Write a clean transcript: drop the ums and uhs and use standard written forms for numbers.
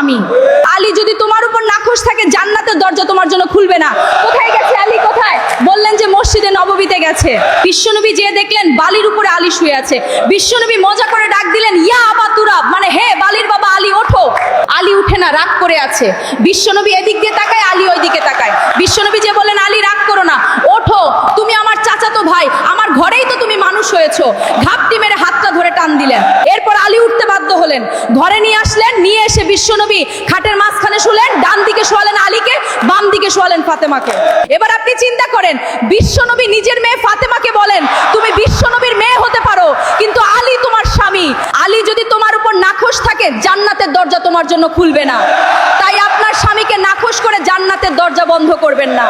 স্বামী। আলী যদি তোমার উপর নাখোশ থাকে, জান্নাতের দরজা তোমার জন্য খুলবে না। কোথায় গেছে আলী? কোথায়? বললেন যে মসজিদে নববীতে গেছে। বিশ্বনবী যে দেখলেন বালির উপরে আলী শুয়ে আছে। বিশ্বনবী মজা করে ডাক দিলেন, ইয়া আবা তুরাব, মানে হে বালির বাবা আলী, ওঠো। আলী উঠে না, রাগ করে আছে। বিশ্বনবী এদিক দিয়ে তাকায়, আলী ওই দিকে তাকায়। বিশ্বনবী যে বলেন, আলী রাগ করো না, ওঠো, তুমি আমার চাচাতো ভাই, আমার ঘরেই তো তুমি মানুষ হয়েছো। ঘাপটি মেরে হাতটা ধরে টান দিলেন। এরপর আলী উঠতে বাধ্য হলেন, ঘরে নিয়ে আসলেন। নিয়ে এসে বিশ্বনবী খাটের মাঝখানে শুলেন, ডান দিকে শোয়ালেন আলীকে, বাম দিকে শোয়ালেন ফাতেমাকে। এবার আপনি চিন্তা করেন, বিশ্বনবী নিজের মেয়ে ফাতেমাকে বলেন, তুমি বিশ্বনবীর মেয়ে হতে পারো, কিন্তু আলী তোমার স্বামী। আলী যদি তোমার উপর নাখোশ থাকে, জান্নাতের দরজা তোমার জন্য খুলবে না। তাই আপনার স্বামীকে নাখোশ করে জান্নাতের দরজা বন্ধ করবেন না।